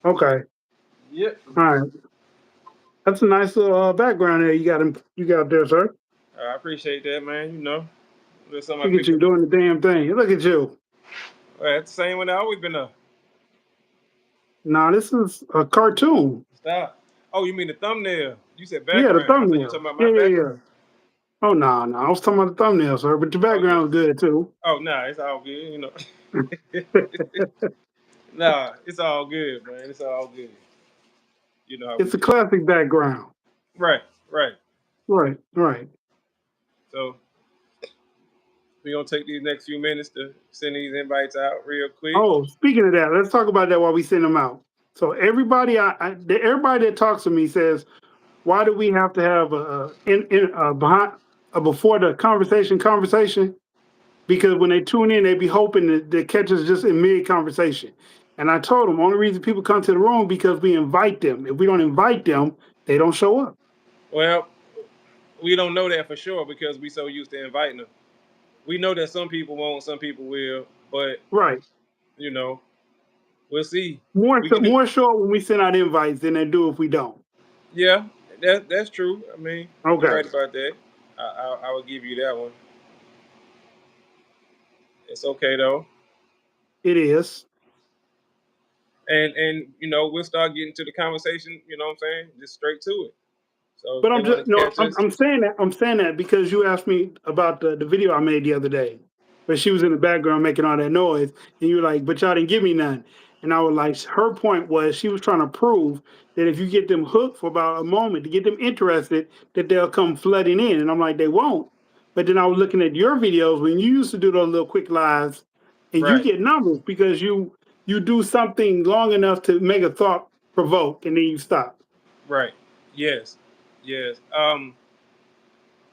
Okay. Yep. All right. That's a nice little background there you got there, sir. I appreciate that, man. There's something I Look at picked you up. doing the damn thing. Look at you. That's the same one I always been up. Now this is a cartoon. Stop. Oh, you mean the thumbnail? You said Yeah, the background. I thought you were thumbnail. talking about my Yeah, yeah, background. yeah. Oh no, no. I was talking about the thumbnail, sir. But your Oh yeah. background's good too. Oh nah, it's all good. Nah, it's all good, man. It's all good. You know how we It's a do. classic background. Right, right. Right, right. So we're gonna take these next few minutes to send these invites out real quick. Oh, speaking of that, let's talk about that while we send them out. So everybody that talks to me says, why do we have to have a behind a before the conversation? Because when they tune in, they be hoping that they catch us just in mid conversation. And I told them only reason people come to the room because we invite them. If we don't invite them, they don't show up. Well, we don't know that for sure because we so used to inviting them. We know that some people won't, some people will, but Right. you know, we'll see. More We so, can do, more show up when we send out invites than they do if we don't. yeah, that's true. I mean, you're Okay. right about that. I will give you that one. It's okay though, It is. and we'll start getting to the conversation. You know what I'm saying? Just straight to it. So But if they I'm want just to no, catch us, I'm saying that because you asked me about the video I made the other day, where she was in the background making all that noise, and you were like, "But y'all didn't give me none." And I was like, her point was she was trying to prove that if you get them hooked for about a moment to get them interested, that they'll come flooding in. And I'm like, they won't. But then I was looking at your videos when you used to do those little quick lives, and you right, get numbers because you do something long enough to make a thought provoke, and then you stop. right, yes, yes.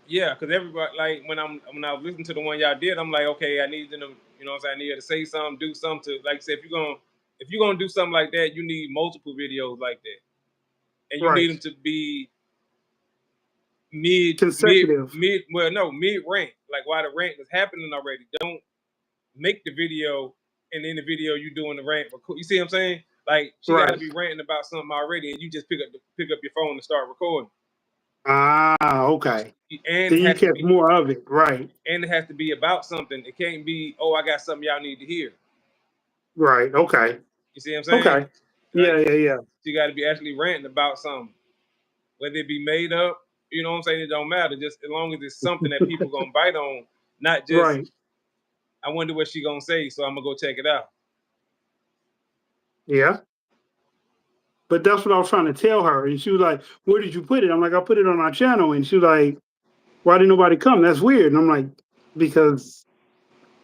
Yeah, because everybody like when I was listening to the one y'all did, I'm like, okay, I need them to, what I'm saying, I need her to say something, do something to, like I said, if you're gonna do something like that, you need multiple videos like that, and you need Right. them to be Consecutive. well, no, mid rant, like while the rant is happening already. Don't make the video and in the video you doing the rant. You see what I'm saying? Like she got to Right. be ranting about something already, and you just pick up your phone and start recording. Ah, okay. And Then it you has to catch be more of it. Right. and it has to be about something. It can't be, oh, I got something y'all need to hear. Right. Okay. You see what I'm saying? Okay. Like Yeah, yeah, yeah. you got to be actually ranting about something, whether it be made up. You know what I'm saying? It don't matter. Just as long as it's something that people gonna bite on, not just Right. I wonder what she gonna say, so I'm gonna go check it out. Yeah. But that's what I was trying to tell her. And she was like, "Where did you put it?" I'm like, "I put it on our channel." And she was like, "Why didn't nobody come? That's weird." And I'm like, "Because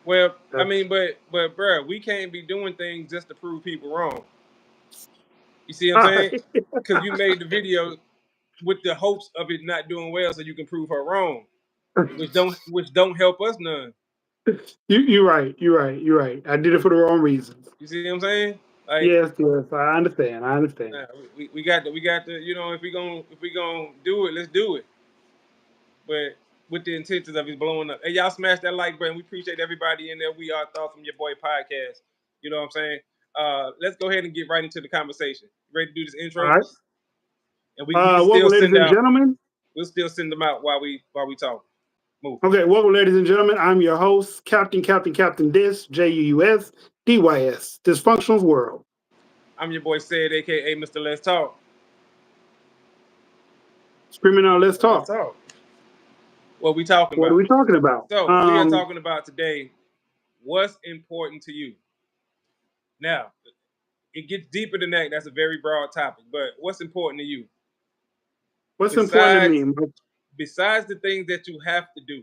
Well, I that's mean, but bruh, we can't be doing things just to prove people wrong. You see what I'm saying? right. Because you made the video with the hopes of it not doing well, so you can prove her wrong, which don't help us none. You're right. You're right. You're right. I did it for the wrong reasons. You see what I'm saying? Like, Yes, yes. I understand. I understand. nah, we got to if we gonna do it, let's do it. But with the intentions of it blowing up. Hey, y'all smash that like button. We appreciate everybody in there. We are Thoughts from Your Boy podcast. You know what I'm saying? Let's go ahead and get right into the conversation. Ready to do this All intro? right. And we can Welcome, still ladies send and out. gentlemen. We'll still send them out while we talk. Move. Okay, welcome, ladies and gentlemen. I'm your host, Captain Dis, Juus, DYS, Dysfunctional's World. I'm your boy Said, aka Mr. Let's Talk. Screaming out, let's Let's talk. talk. What we talking What are about? we talking about? So we are talking about today what's important to you. Now, it gets deeper than that. That's a very broad topic. But what's important to you? What's important to Besides me? besides the things that you have to do,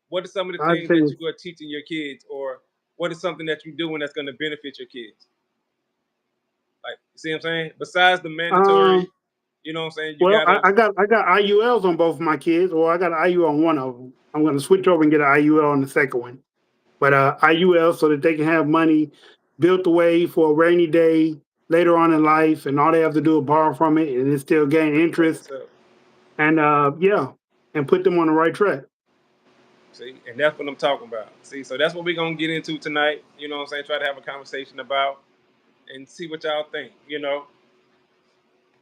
what are some of the I things that think, you are teaching your kids, or what is something that you're doing that's going to benefit your kids? Like, you see what I'm saying? Besides the um, mandatory, you know what I'm saying? You well, gotta I got IULs on both of my kids, or I got an IU on one of them. I'm going to switch over and get an IUL on the second one. But IUL so that they can have money built away for a rainy day later on in life, and all they have to do is borrow from it, and it still gain that's interest. what's up. And yeah, and put them on the right track. See, and that's what I'm talking about. See, so that's what we're gonna get into tonight. You know what I'm saying? Try to have a conversation about. and see what y'all think. You know,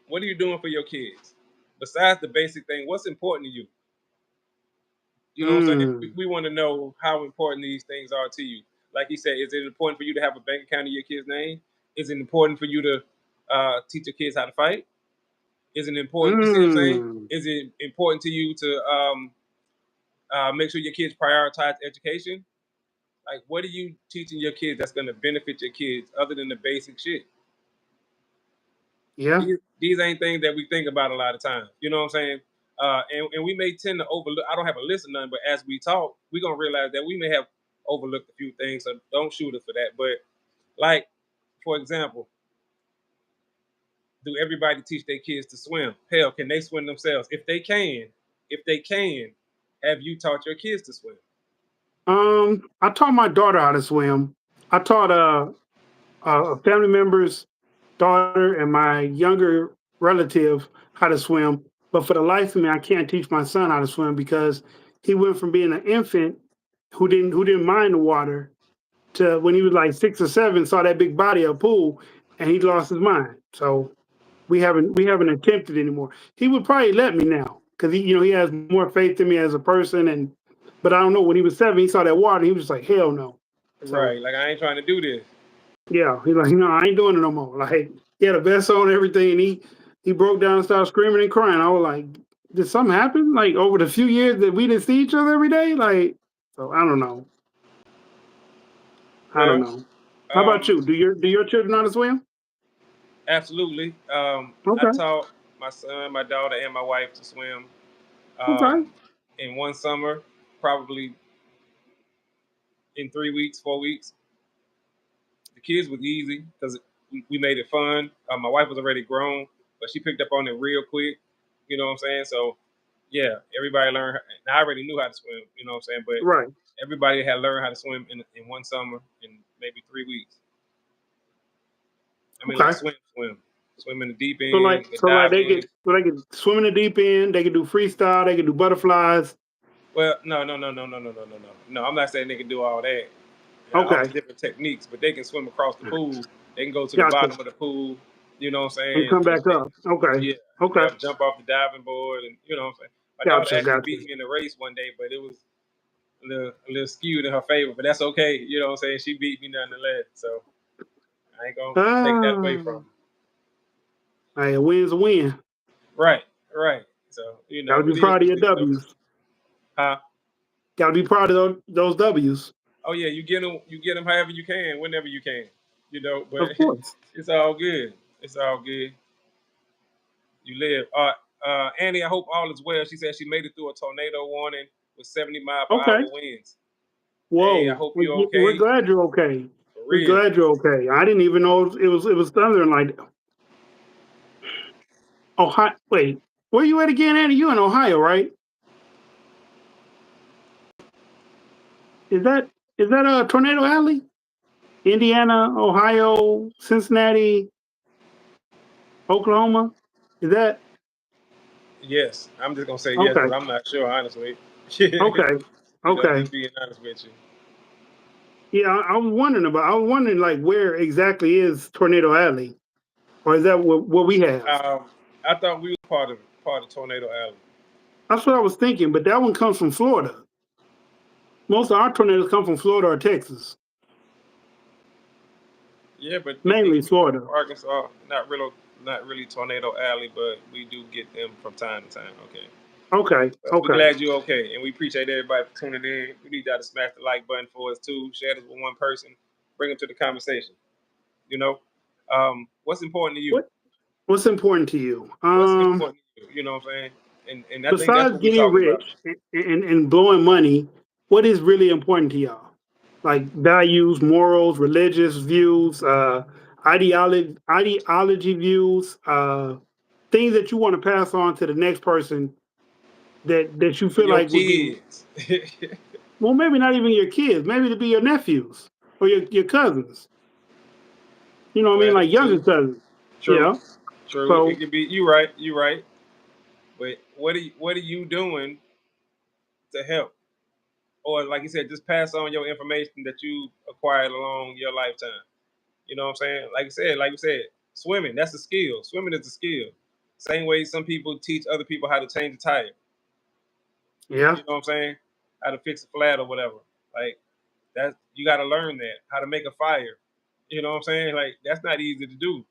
what are you doing for your kids besides the basic thing? What's important to you? You know what I'm saying? Mm. We want to know how important these things are to you. Like he said, is it important for you to have a bank account in your kid's name? Is it important for you to teach your kids how to fight? Is it important? You see what I'm saying? Mm. Is it important to you to make sure your kids prioritize education? Like, what are you teaching your kids that's going to benefit your kids other than the basic shit? Yeah. These ain't things that we think about a lot of times. You know what I'm saying? And we may tend to overlook. I don't have a list of none, but as we talk, we're gonna realize that we may have overlooked a few things. So don't shoot us for that. But like, for example, do everybody teach their kids to swim? Hell, can they swim themselves? If they can, have you taught your kids to swim? I taught my daughter how to swim. I taught a family member's daughter and my younger relative how to swim. But for the life of me, I can't teach my son how to swim because he went from being an infant who didn't mind the water to when he was like 6 or 7, saw that big body of pool, and he lost his mind. So we haven't attempted anymore. He would probably let me now because he has more faith in me as a person. And but I don't know, when he was 7, he saw that water, he was just like, hell no. So Right. Like I ain't trying to do this. yeah, he's like, no, I ain't doing it no more. Like he had a vest on and everything, and he broke down and started screaming and crying. I was like, did something happen? Like over the few years that we didn't see each other every day? Like, so I don't know. I don't Well, know. How about um, you? Do your children know how to swim? absolutely. I Okay. taught my son, my daughter, and my wife to swim. Okay. Um, in one summer, probably in 3 weeks, 4 weeks. The kids was easy because we made it fun. My wife was already grown, but she picked up on it real quick. You know what I'm saying? So yeah, everybody learned. And I already knew how to swim. You know what I'm saying? But Right. everybody had learned how to swim in one summer in maybe 3 weeks. I mean, like Okay. swim in the deep So like end, so like dive they in. could so they could swim in the deep end, they could do freestyle, they could do butterflies. Well, no. No, I'm not saying they can do all that. All the Okay. different techniques, but they can swim across the pool. They can go to the Gotcha. bottom of the pool. You know what I'm And saying? come back up. Okay. Yeah, Okay. yeah. Jump off the diving board, and you know what I'm saying. My daughter Gotcha. actually Gotcha. beat me in the race one day, but it was a little skewed in her favor. But that's okay. You know what I'm saying? She beat me nonetheless. So I ain't gonna take that away from Ah. her. Hey, a win's a win. Right, right. So Gotta be it is proud of what your it is. So, W's. huh? Gotta be proud of those W's. Oh yeah, you get them however you can, whenever you can. But Of course. it's all good. It's all good. You live. Annie, I hope all is well. She said she made it through a tornado warning with 70-mile-per-hour Okay. winds. Hey, I Whoa. hope you're We're okay. glad you're okay. For We're real. glad you're okay. I didn't even know it was thundering like Ohio. Wait, where you at again, Andy? You in Ohio, right? Is that a Tornado Alley? Indiana, Ohio, Cincinnati, Oklahoma? Is that Yes. I'm just gonna say yes okay? because I'm not sure, honestly. Okay. Okay. Just being honest with you. Yeah, I was wondering like where exactly is Tornado Alley, or is that what we have? I thought we were part of Tornado Alley. That's what I was thinking, but that one comes from Florida. Most of our tornadoes come from Florida or Texas, Yeah, but it mainly can be from Florida. Arkansas. Not really Tornado Alley, but we do get them from time to time. Okay. Okay. But we're Okay. glad you're okay, and we appreciate everybody for tuning in. We need y'all to smash the like button for us too. Share this with one person. Bring them to the conversation. You know, what's important to you? What What's important to you? What's important to you? You know what I'm saying? And I think that's Besides what we're getting talking rich about. and blowing money, what is really important to y'all? Like values, morals, religious views, ideology views, things that you want to pass on to the next person that you For feel your like would be, kids. well, maybe not even your kids, maybe to be your nephews or your cousins. You know what I mean? Well, Like younger true, cousins. true, Yeah. true. It So could be you right, you right. But what are you doing to help? Or like you said, just pass on your information that you acquired along your lifetime. You know what I'm saying? Like you said, swimming, that's a skill. Swimming is a skill. Same way some people teach other people how to change a tire. Yeah. You know what I'm saying? How to fix a flat or whatever. Like that, you got to learn that. How to make a fire. You know what I'm saying? Like that's not easy to do.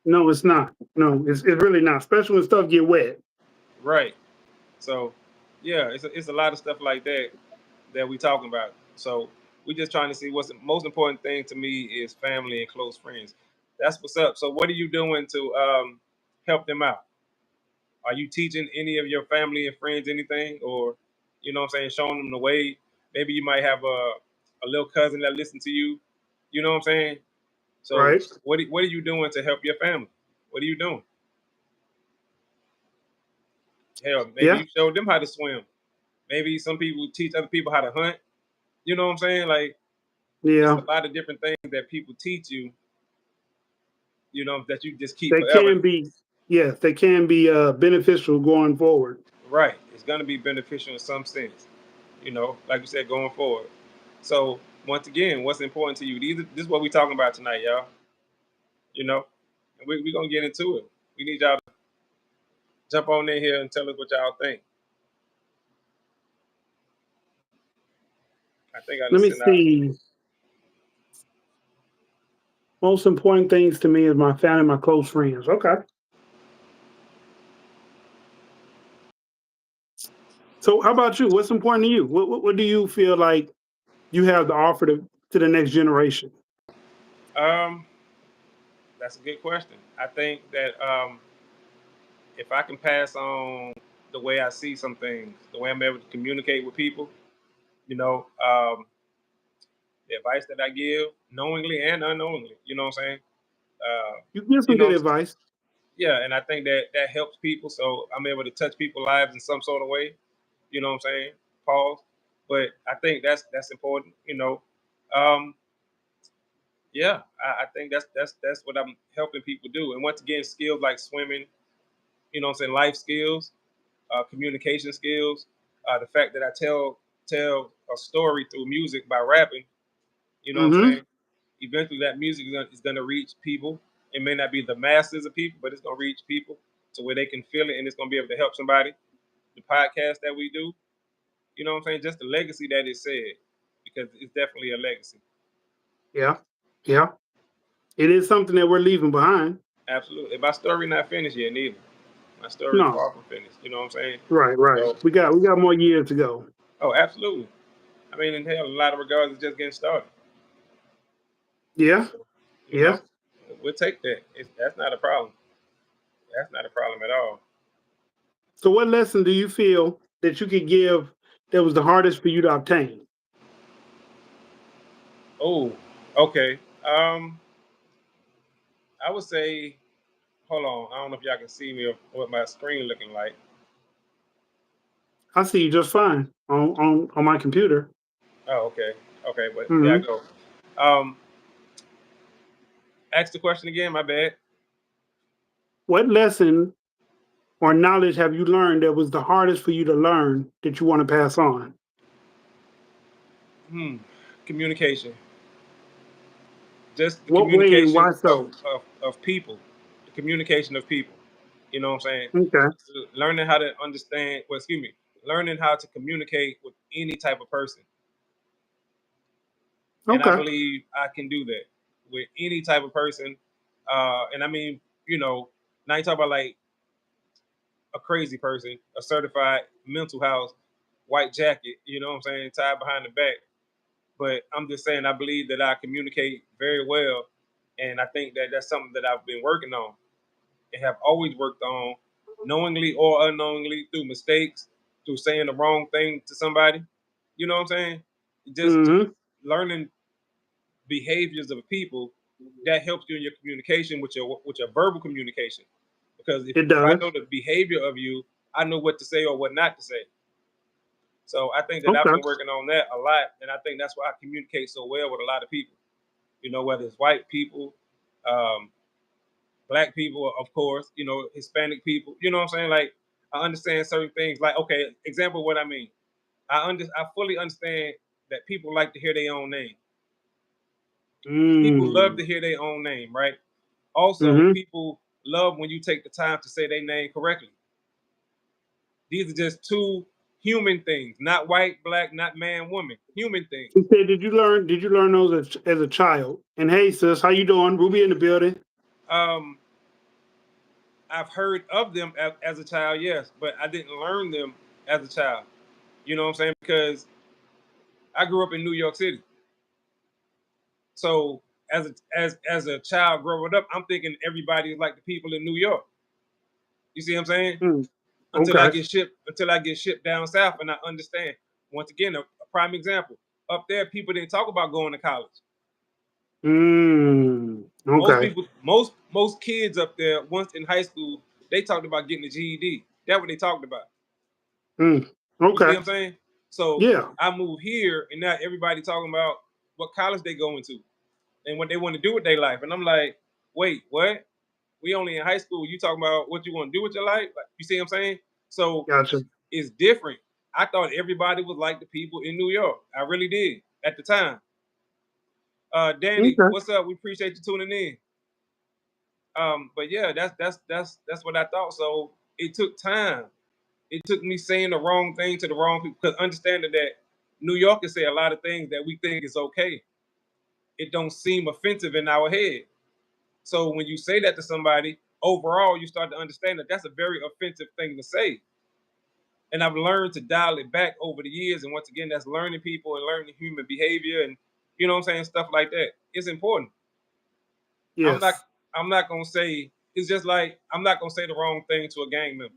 No, it's not. No, it's really not. Especially when stuff get wet. Right. So, yeah, it's a lot of stuff like that that we talking about. So we just trying to see what's the most important thing to me is family and close friends. That's what's up. So what are you doing to help them out? Are you teaching any of your family and friends anything, or you know what I'm saying, showing them the way? Maybe you might have a little cousin that listen to you. You know what I'm saying? So Right. what are you doing to help your family? What are you doing? Hell, maybe Yeah. you showed them how to swim. Maybe some people teach other people how to hunt. You know what I'm saying? Like it's Yeah. a lot of different things that people teach you. You know that you just keep They forever. can be. Yes, they can be beneficial going forward. Right. It's gonna be beneficial in some sense. You know, like you said, going forward. So once again, what's important to you? This is what we're talking about tonight, y'all. You know, and we're gonna get into it. We need y'all to jump on in here and tell us what y'all think. I think I Let just me sent out. see. Most important things to me is my family, my close friends. Okay. So, how about you? What's important to you? What do you feel like you have to offer to the next generation? Um, that's a good question. I think that if I can pass on the way I see some things, the way I'm able to communicate with people, you know, the advice that I give, knowingly and unknowingly, you know what I'm saying? You give You some know, good advice. yeah, and I think that that helps people. So I'm able to touch people's lives in some sort of way. You know what I'm saying? Pause. But I think that's important. You know, um, yeah, I think that's what I'm helping people do. And once again, skills like swimming, you know what I'm saying, life skills, communication skills, the fact that I tell a story through music by rapping. You know what I'm Mm-hmm. saying? Eventually, that music is gonna reach people. It may not be the masses of people, but it's gonna reach people to where they can feel it, and it's gonna be able to help somebody. The podcast that we do, you know what I'm saying? Just the legacy that it said, because it's definitely a legacy. Yeah. Yeah. It is something that we're leaving behind. Absolutely. My story not finished yet, neither. My story is No. far from finished. You know what I'm saying? Right. Right. So, We got more years to go. oh, absolutely. I mean, in hell, a lot of regards, it's just getting started. Yeah. You Yeah. know, we'll take that. That's not a problem. That's not a problem at all. So, what lesson do you feel that you could give that was the hardest for you to obtain? Oh, okay. I would say, hold on. I don't know if y'all can see me or what my screen looking like. I see you just fine on my computer. Oh, okay. Okay, but there I Hmm. go. Um, ask the question again. My bad. What lesson or knowledge have you learned that was the hardest for you to learn that you want to pass on? Hmm. Communication. Just the What way and communication why so? of people. The communication of people. You know what I'm saying? Okay. Learning how to understand. Well, excuse me. Learning how to communicate with any type of person, and I Okay. believe I can do that with any type of person. And I mean, you know, now you talk about like a crazy person, a certified mental house, white jacket, you know what I'm saying, tied behind the back. But I'm just saying, I believe that I communicate very well. And I think that that's something that I've been working on and have always worked on, knowingly or unknowingly, through mistakes, through saying the wrong thing to somebody. You know what I'm saying? Just Hmm. learning behaviors of people that helps you in your communication with your verbal communication. Because It if I does. know the behavior of you, I know what to say or what not to say. So I think that I've Okay. been working on that a lot, and I think that's why I communicate so well with a lot of people. You know, whether it's white people, um, black people, of course, you know, Hispanic people. You know what I'm saying? Like I understand certain things. Like okay, example, what I mean. I fully understand that people like to hear their own name. People love Mm. to hear their own name, right? Also, Mm-hmm. people love when you take the time to say their name correctly. These are just two human things, not white, black, not man, woman. Human things. He said, Did you learn those as a child?" And hey, sis, how you doing? Ruby in the building. Um, I've heard of them as a child, yes, but I didn't learn them as a child. You know what I'm saying? Because I grew up in New York City. So as a child growing up, I'm thinking everybody is like the people in New York. You see what I'm saying? Mm. Until I Okay. get shipped down south and I understand. Once again, a prime example. Up there, people didn't talk about going to college. Mm. Most Okay. people, most kids up there, once in high school, they talked about getting a GED. That's what they talked about. Mm. You see Okay. what I'm saying? So Yeah. I moved here, and now everybody talking about what college they going to and what they want to do with their life. And I'm like, wait, what? We only in high school. You talking about what you want to do with your life? Like, you see what I'm saying? So Gotcha. it's different. I thought everybody was like the people in New York. I really did at the time. Danny, Okay. what's up? We appreciate you tuning in. But yeah, that's what I thought. So it took time. It took me saying the wrong thing to the wrong people because understanding that New Yorkers say a lot of things that we think is okay. It don't seem offensive in our head. So when you say that to somebody, overall, you start to understand that that's a very offensive thing to say. And I've learned to dial it back over the years. And once again, that's learning people and learning human behavior and you know what I'm saying, stuff like that. It's important. I'm not Yes. I'm not gonna say it's just like I'm not gonna say the wrong thing to a gang member.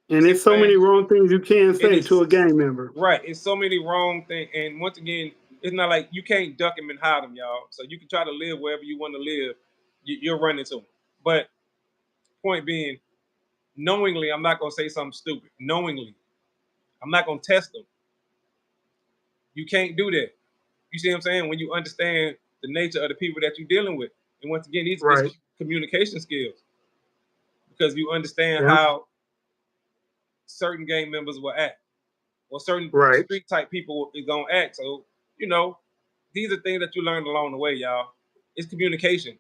You And see what there's so I'm saying? many wrong things you can It say to is a gang member. right. It's so many wrong things. And once again, it's not like you can't duck them and hide them, y'all. So you can try to live wherever you want to live. You're running to them. But point being, knowingly, I'm not gonna say something stupid. Knowingly, I'm not gonna test them. You can't do that. You see what I'm saying? When you understand the nature of the people that you're dealing with. And once again, these is Right. communication skills because you understand Yeah. how certain gang members will act or certain Right. street type people is gonna act. So, you know, these are things that you learn along the way, y'all. It's communication.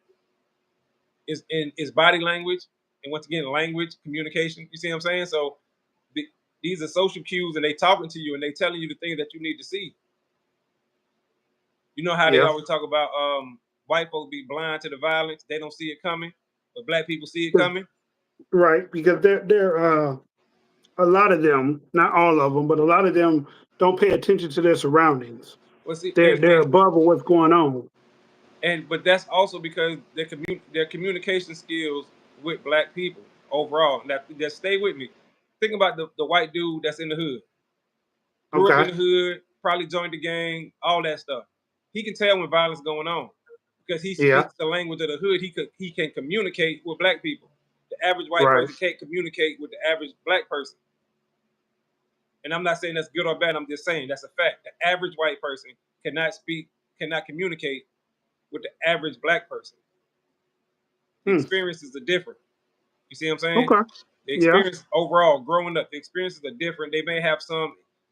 It's body language, and once again, language, communication. You see what I'm saying? So the, these are social cues, and they talking to you, and they telling you the things that you need to see. You know how they Yeah. always talk about white folks be blind to the violence; they don't see it coming, but black people see it coming. Right. Because they're a lot of them, not all of them, but a lot of them don't pay attention to their surroundings. Well, see, They're above of what's going on. but that's also because their communication skills with black people overall. That stay with me. Think about the white dude that's in the hood. Grew up in Okay. the hood, probably joined the gang, all that stuff. He can tell when violence going on because he Yeah. speaks the language of the hood. He can communicate with black people. The average white Right. person can't communicate with the average black person. And I'm not saying that's good or bad. I'm just saying that's a fact. The average white person cannot communicate with the average black person. The Hmm. experiences are different. You see what I'm saying? Okay. The Yeah. experience overall, growing up, the experiences are different. They may have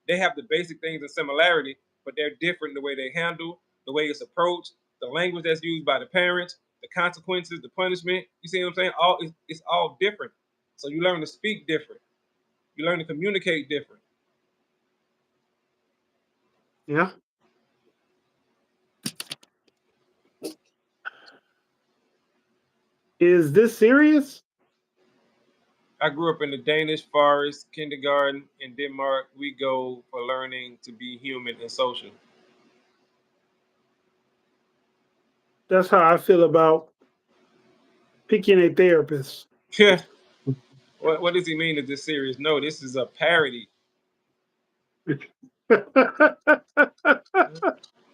they have the basic things in similarity, but they're different the way they handle, the way it's approached, the language that's used by the parents, the consequences, the punishment. You see what I'm saying? It's all different. So you learn to speak different. You learn to communicate different. Yeah. Is this serious? I grew up in the Danish forest, kindergarten in Denmark. We go for learning to be human and social. That's how I feel about picking a therapist. Yeah. What does he mean? Is this serious? No, this is a parody.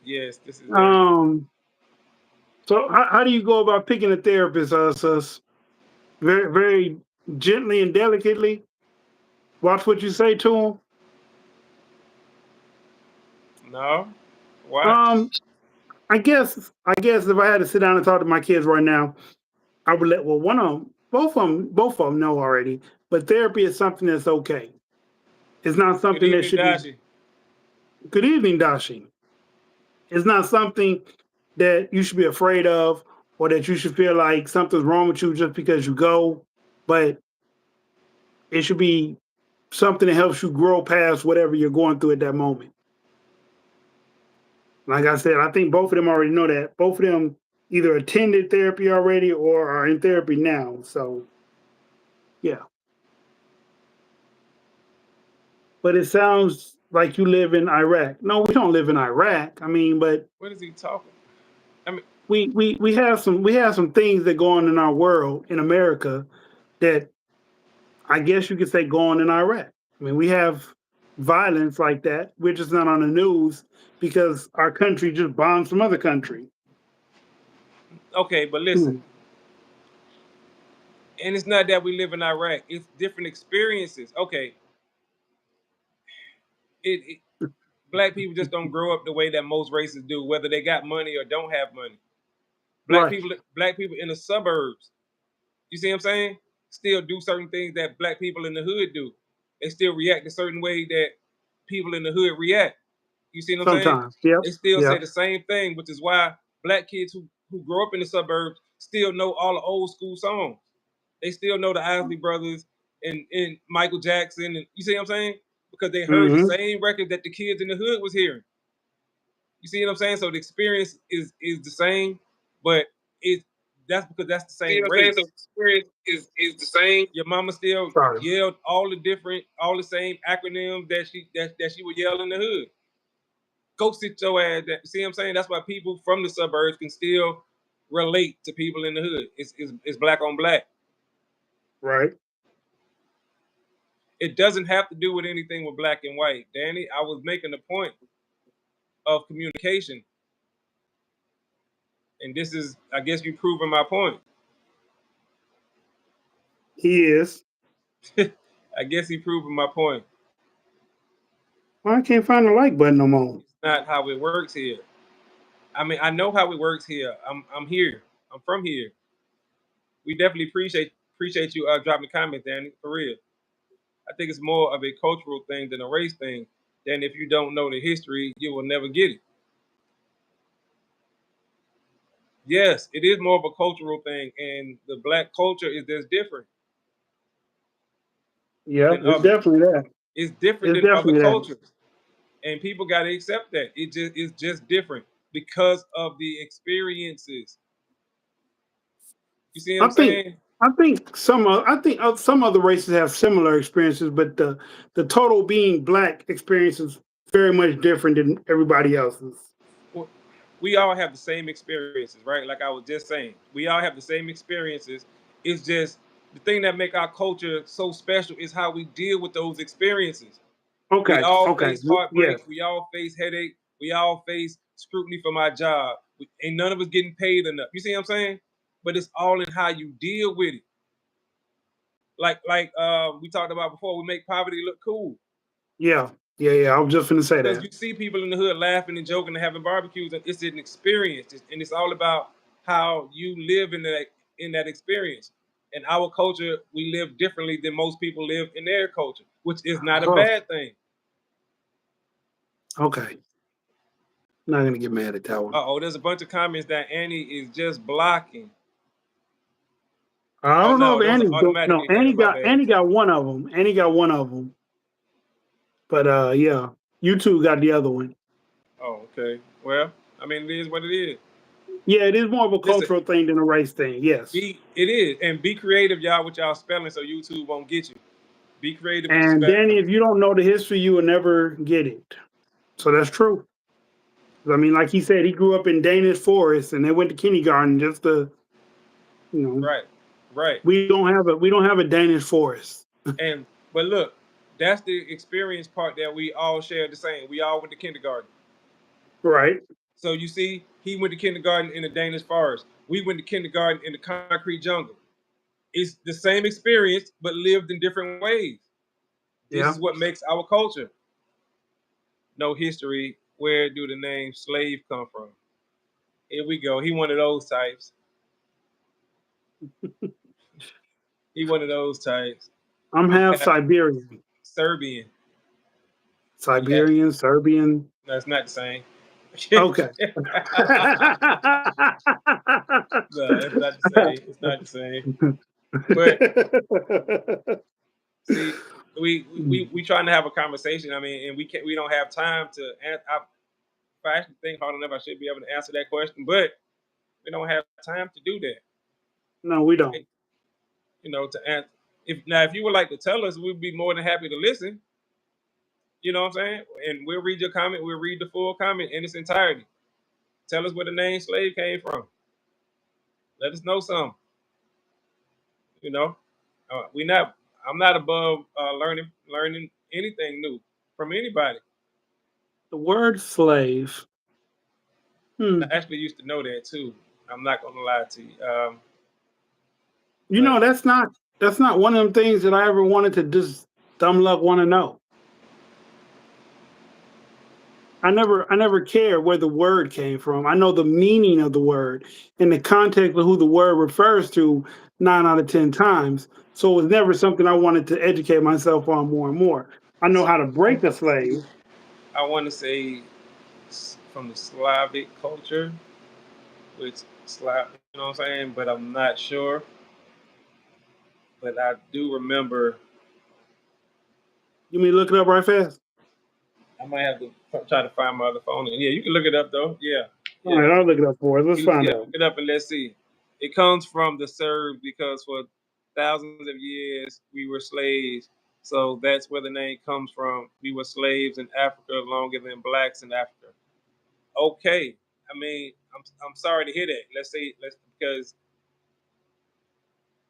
Yes, this is very. um. So how do you go about picking a therapist? Sus? Very very gently and delicately. Watch what you say to them. No, why? Um. I guess if I had to sit down and talk to my kids right now, I would let one of them, both of them know already. But therapy is something that's okay. It's not Good something that evening, should be. Dashi. Good evening, Dashi. It's not something that you should be afraid of or that you should feel like something's wrong with you just because you go, but it should be something that helps you grow past whatever you're going through at that moment. Like I said, I think both of them already know that. Both of them either attended therapy already or are in therapy now. So, yeah. But it sounds like you live in Iraq. No, we don't live in Iraq. I mean, but What is he talking? I mean, we have some things that go on in our world in America that I guess you could say go on in Iraq. I mean, we have violence like that. We're just not on the news because our country just bombed some other country. okay, but listen, and it's not that we live in Iraq. It's different experiences. Okay, it black people just don't grow up the way that most races do, whether they got money or don't have money. Right. Black people in the suburbs, you see what I'm saying? Still do certain things that black people in the hood do. They still react a certain way that people in the hood react. You see what I'm saying? Sometimes. Yep. They still say Yep. the same thing, which is why black kids who grow up in the suburbs still know all the old school songs. They still know the Isley Brothers and Michael Jackson, and you see what I'm saying? Because they heard the Mm-hmm. same record that the kids in the hood was hearing. You see what I'm saying? So the experience is the same, but that's because that's the same race. So the experience is the same. Your mama still Sorry. yelled all the same acronyms that she would yell in the hood. Go sit your ass down. See what I'm saying? That's why people from the suburbs can still relate to people in the hood. It's black on black. Right. It doesn't have to do with anything with black and white. Danny, I was making the point of communication. And this is, I guess you're proving my point. He is. I guess he's proving my point. Well, I can't find the like button no more. It's not how it works here. I mean, I know how it works here. I'm here. I'm from here. We definitely appreciate you dropping a comment, Danny, for real. I think it's more of a cultural thing than a race thing. Then if you don't know the history, you will never get it. Yes, it is more of a cultural thing, and the black culture is just different. Yeah, than it's other. definitely that. It's different It's than other definitely that. cultures, and people got to accept that. It's just different because of the experiences. You see what I'm saying? I think some other races have similar experiences, but the total being black experience is very much different than everybody else's. Well, we all have the same experiences, right? Like I was just saying, we all have the same experiences. It's just the thing that make our culture so special is how we deal with those experiences. Okay. We all Okay. face heartbreak. Yes. We all face headache. We all face scrutiny from our job. Ain't none of us getting paid enough. You see what I'm saying? But it's all in how you deal with it. Like we talked about before, we make poverty look cool. Yeah. Yeah. I was just gonna say Because that. you see people in the hood laughing and joking and having barbecues, and it's an experience, and it's all about how you live in that experience. In our culture, we live differently than most people live in their culture, which is not a bad thing. Okay. Not gonna get mad at that one. Uh-oh, there's a bunch of comments that Annie is just blocking. I don't know if Annie. No, Annie bad. got one of them. Annie got one of them. But yeah, you two got the other one. Oh, okay. Well, I mean, it is what it is. Yeah, it is more of a cultural thing than a race thing. Yes. It is. And be creative, y'all, with y'all spelling so YouTube won't get you. Be creative. And Danny, if you don't know the history, you will never get it. So that's true. I mean, like he said, he grew up in Danish Forest and they went to kindergarten just to, you know. Right. We don't have a Danish Forest. But look, that's the experience part that we all share the same. We all went to kindergarten. Right. So you see, he went to kindergarten in the Danish Forest. We went to kindergarten in the concrete jungle. It's the same experience, but lived in different ways. This is what makes our culture. No history. Where do the name slave come from? Here we go. He one of those types. He one of those types. I'm half Siberian. Serbian. Serbian. No, it's not the same. Okay. No, it's not the same. It's not the same. But see, we trying to have a conversation. I mean, and we don't have time to. If I actually think hard enough, I should be able to answer that question. But we don't have time to do that. No, we don't. You know, to answer. If you would like to tell us, we'd be more than happy to listen. You know what I'm saying? And we'll read your comment. We'll read the full comment in its entirety. Tell us where the name slave came from. Let us know something. You know, we not. I'm not above learning anything new from anybody. The word slave. I actually used to know that too. I'm not gonna lie to you. You know, that's not one of them things that I ever wanted to just dumb luck want to know. I never cared where the word came from. I know the meaning of the word and the context of who the word refers to 9 out of 10 times. So it was never something I wanted to educate myself on more and more. I know how to break a slave. I want to say from the Slavic culture, which Slav, you know what I'm saying, but I'm not sure. But I do remember. You mean look it up right fast? I might have to try to find my other phone. Yeah, you can look it up though. Yeah. All right, I'll look it up for us. Let's find out. Look it up and let's see. It comes from the Serbs because for thousands of years we were slaves. So that's where the name comes from. We were slaves in Africa longer than blacks in Africa. Okay. I mean, I'm sorry to hear that. Let's because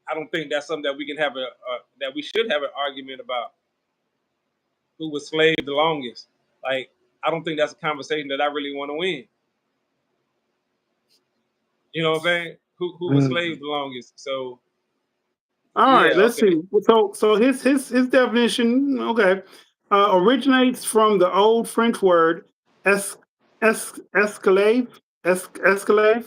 I don't think that's something that we can have that we should have an argument about who was slave the longest. Like, I don't think that's a conversation that I really want to win. You know what I'm saying? Who was slave the longest? So all right, yeah, let's see. So his definition, okay, originates from the old French word es, esclave, esclave,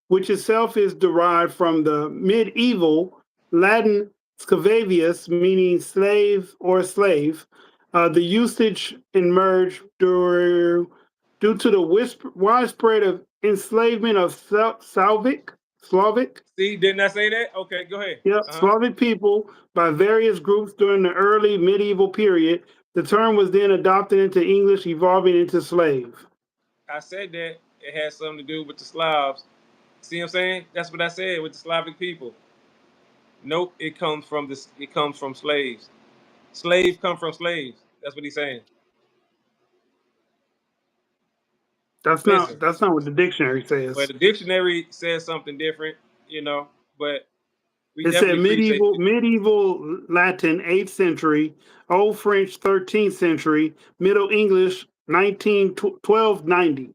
which itself is derived from the medieval Latin scavavius, meaning slave or slave. The usage emerged due to the widespread of enslavement of Slavic. See, didn't I say that? Okay, go ahead. Yep, Slavic people by various groups during the early medieval period. The term was then adopted into English, evolving into slave. I said that it has something to do with the Slavs. See what I'm saying? That's what I said with the Slavic people. Nope, it comes from this. It comes from slaves. Slaves come from slaves. That's what he's saying. That's Listen, not what the dictionary says. well, the dictionary says something different, you know, but we It said definitely appreciate it. medieval Latin 8th century, Old French 13th century, Middle English 1290.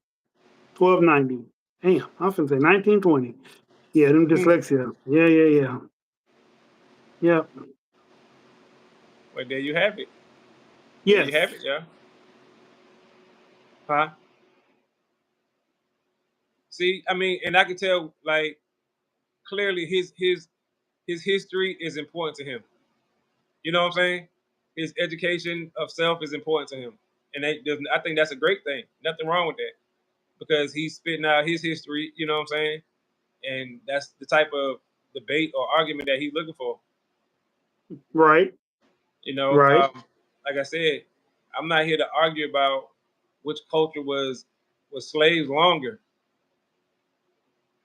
1290. Damn, I was gonna say 1920. Yeah, them dyslexia. Yeah. Yep. Well, there you have it. Yes. There you have it, yeah. Huh? See, I mean, and I can tell, like, clearly his history is important to him. You know what I'm saying? His education of self is important to him, and I think that's a great thing. Nothing wrong with that because he's spitting out his history. You know what I'm saying? And that's the type of debate or argument that he's looking for. Right. You know, Right. like I said, I'm not here to argue about which culture was slaves longer.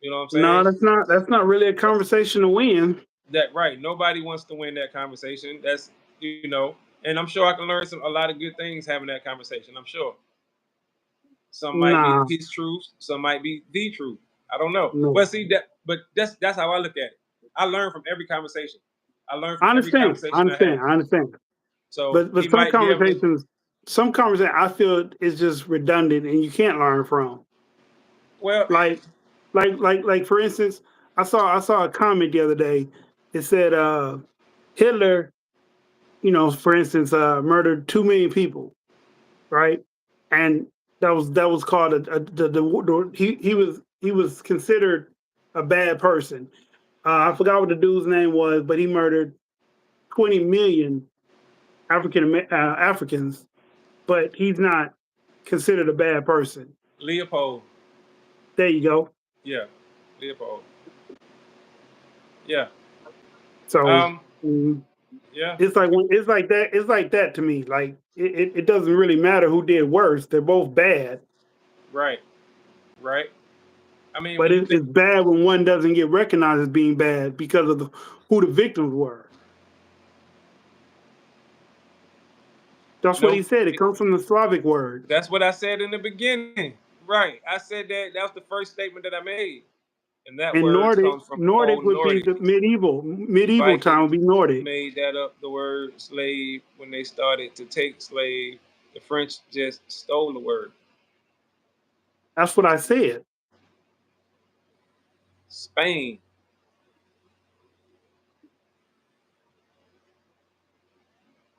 You know what I'm saying? No, that's not really a conversation to win. That right. Nobody wants to win that conversation. That's you know, and I'm sure I can learn a lot of good things having that conversation. I'm sure. Some might be Nah. his truth, some might be the truth. I don't know. No. But see but that's how I look at it. I learn from every conversation. I learn I from every understand. conversation I understand. So But he some might be able to, conversations, I feel is just redundant and you can't learn from. well, Like for instance, I saw a comment the other day. It said Hitler, for instance, murdered 2 million people, right? And that was called he was considered a bad person. I forgot what the dude's name was, but he murdered 20 million Africans, but he's not considered a bad person? Leopold. There you go. Yeah, Leopold. Yeah. So Yeah. it's like that. It's like that to me. Like it doesn't really matter who did worse. They're both bad. Right. Right. I mean, But when you think, it's bad when one doesn't get recognized as being bad because of who the victims were. That's what no, he said. It comes from the Slavic word. that's what I said in the beginning. Right. I said that was the first statement that I made. And that And word comes from Nordic Old would be Nordic. the medieval Vikings time would be Nordic. made that up, the word slave, when they started to take slave. The French just stole the word. That's what I said. Spain.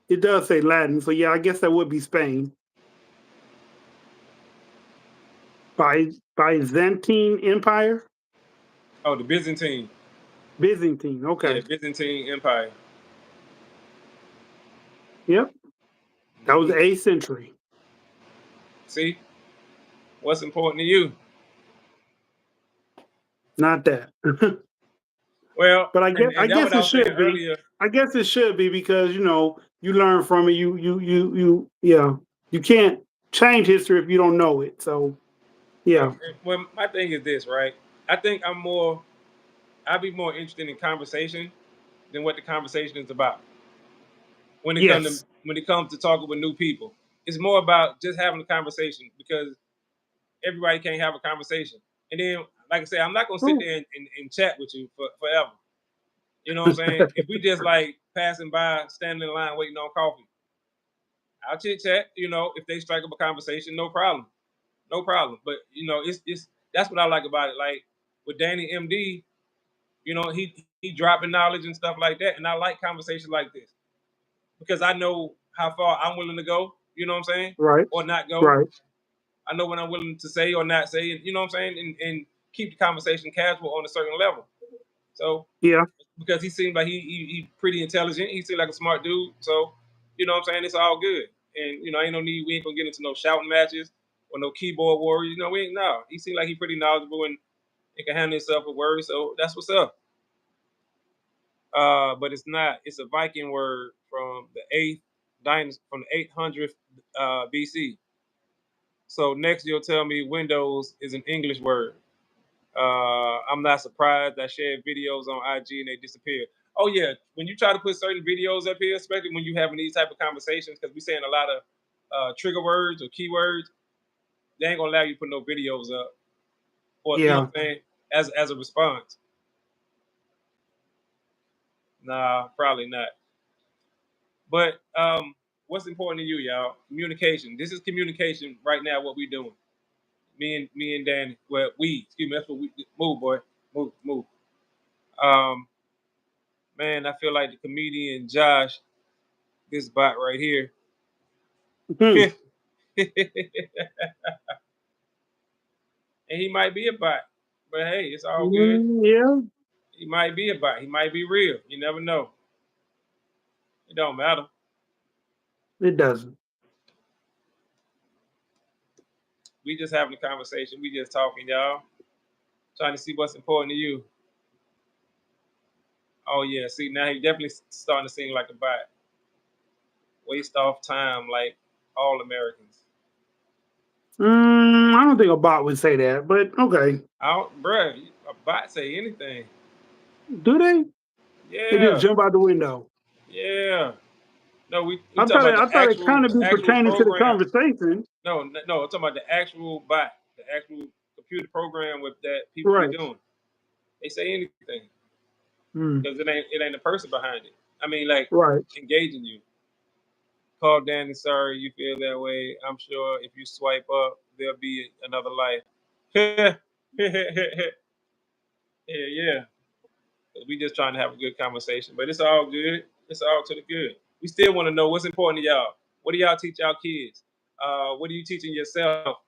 It does say Latin, so yeah, I guess that would be Spain. Byzantine Empire? Oh, the Byzantine. Byzantine, Yeah, okay. Byzantine Empire. Yep. That was the 8th century. See? What's important to you? Not that. Well, But I and that's what guess I it was saying should be. earlier. I guess it should be because you learn from it. You can't change history if you don't know it. So yeah. Well, my thing is this, right? I think I'd be more interested in conversation than what the conversation is about. When Yes. it comes to talking with new people, it's more about just having a conversation, because everybody can't have a conversation. And then, like I said, I'm not gonna sit True. there and chat with you forever. You know what I'm saying? If we just like passing by, standing in line, waiting on coffee, I'll chit chat. If they strike up a conversation, no problem, no problem. But it's that's what I like about it. Like with Danny MD, he dropping knowledge and stuff like that, and I like conversations like this because I know how far I'm willing to go. You know what I'm saying? Right. Or not go. Right. I know what I'm willing to say or not say, and you know what I'm saying, and keep the conversation casual on a certain level. So Yeah. because he seemed like he pretty intelligent, he seemed like a smart dude. So you know what I'm saying, it's all good. And ain't no need, we ain't gonna get into no shouting matches or no keyboard warriors. We ain't. No. He seemed like he pretty knowledgeable and can handle himself with words. So that's what's up. But it's not. It's a Viking word from the eighth dynasty, from the 800th BC. So next you'll tell me Windows is an English word. I'm not surprised. I shared videos on IG and they disappeared. Oh yeah, when you try to put certain videos up here, especially when you having these type of conversations, because we saying a lot of trigger words or keywords, they ain't gonna allow you to put no videos up, or you know Yeah. what I'm saying, as a response. Nah, probably not. But what's important to you, y'all? Communication. This is communication right now. What we doing? Me and Danny. Well, excuse me. That's what we move, boy. Move. Um, Man, I feel like the comedian Josh, this bot right here. Hmm. And he might be a bot, but hey, it's all good. Yeah. He might be a bot. He might be real. You never know. It don't matter. It doesn't. We just having a conversation. We just talking, y'all. Trying to see what's important to you. Oh yeah, see now he definitely starting to seem like a bot. Waste off time like all Americans. I don't think a bot would say that, but okay. Bruh, a bot say anything. Do they? They just Yeah, jump out the window. yeah. No, we I talking thought about I thought it kind of be the actual pertaining to the program. conversation. No, I'm talking about the actual bot, the actual computer program with that people be Right. doing. They say anything Mm. because it ain't a person behind it. I mean, like Right. engaging you. Call Danny. Sorry you feel that way. I'm sure if you swipe up, there'll be another life. Yeah, yeah. We just trying to have a good conversation, but it's all good. It's all to the good. We still want to know what's important to y'all. What do y'all teach y'all kids? What are you teaching yourself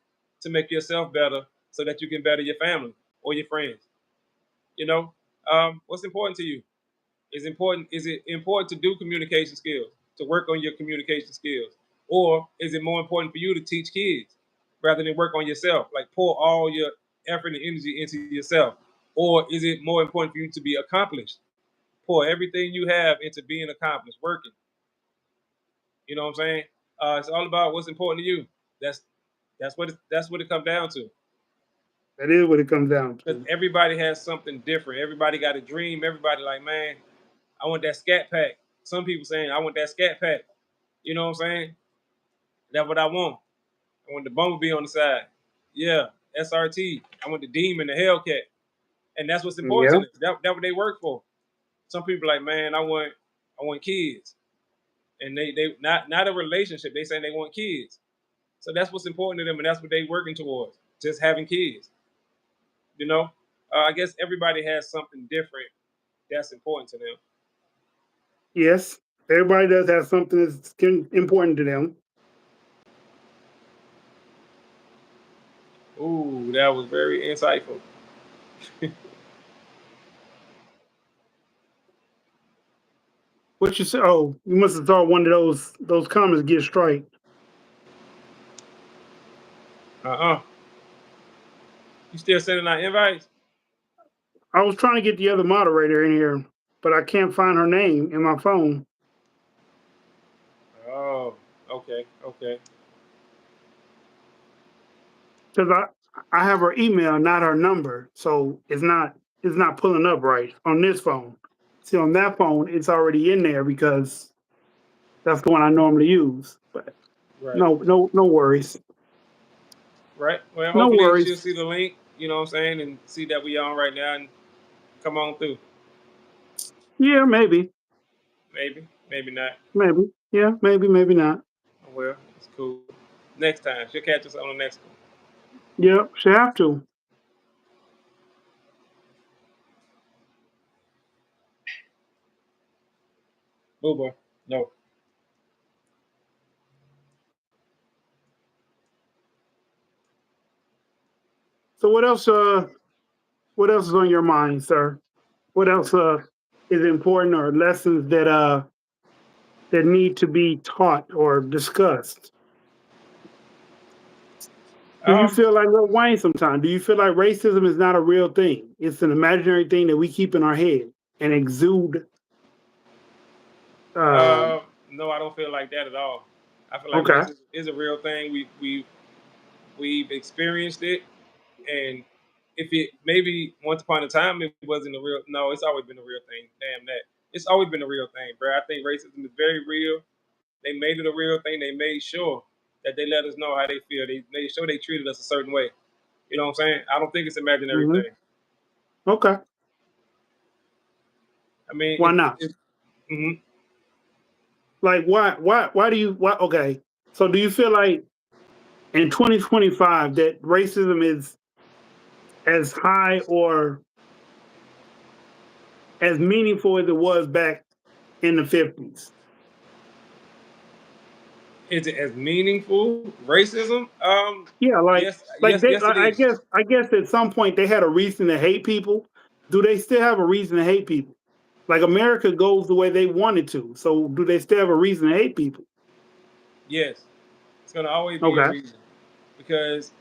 to make yourself better so that you can better your family or your friends? What's important to you? Is it important to do communication skills, to work on your communication skills? Or is it more important for you to teach kids? rather than work on yourself? Like pour all your effort and energy into yourself, or is it more important for you to be accomplished? Pour everything you have into being accomplished, working. You know what I'm saying? It's all about what's important to you. That's that's what it comes down to. That is what it comes down Because to. everybody has something different. Everybody got a dream. Everybody like, man, I want that scat pack. Some people saying, I want that scat pack. You know what I'm saying? That's what I want. I want the bumblebee on the side. Yeah, SRT. I want the demon, the Hellcat. And that's what's important Yeah. to them. That's what they work for. Some people like, man, I want kids. And they not a relationship. They saying they want kids. So that's what's important to them, and that's what they working towards. Just having kids. You know? I guess everybody has something different that's important to them. Yes. Everybody does have something that's important to them. Ooh, that was very insightful. What you say? Oh, you must have thought one of those comments get straight. You still sending out invites? I was trying to get the other moderator in here, but I can't find her name in my phone. Oh, okay. Because I have her email, not her number, so it's not pulling up right on this phone. See, on that phone, it's already in there because that's the one I normally use. But Right. no worries. Right. Well, No hopefully she'll worries. see the link, you know what I'm saying, and see that we on right now and come on through. Yeah, maybe. Maybe not. Maybe. Yeah, maybe not. Well, it's cool. Next time. She'll catch us on the next one. Yep, she have to. Booba. No. So what else is on your mind, sir? What else is important or lessons that need to be taught or discussed? Do you feel like Lil Wayne sometimes? Do you feel like racism is not a real thing? It's an imaginary thing that we keep in our head and exude. No, I don't feel like that at all. I feel like Okay. racism is a real thing. We've experienced it, and if it maybe once upon a time it wasn't a real, no, it's always been a real thing. Damn that, it's always been a real thing, bro. I think racism is very real. They made it a real thing. They made sure that they let us know how they feel. They made sure they treated us a certain way. You know what I'm saying? I don't think it's imaginary Hmm. thing. Okay. I mean, Why not? Mhm. Like why do you why okay. So do you feel like in 2025 that racism is as high or as meaningful as it was back in the 50s? Is it as meaningful racism? Yeah, Yes, yes, yes, it I is. guess at some point they had a reason to hate people. Do they still have a reason to hate people? Like America goes the way they wanted to. So do they still have a reason to hate people? Yes, it's gonna always be a Okay. reason because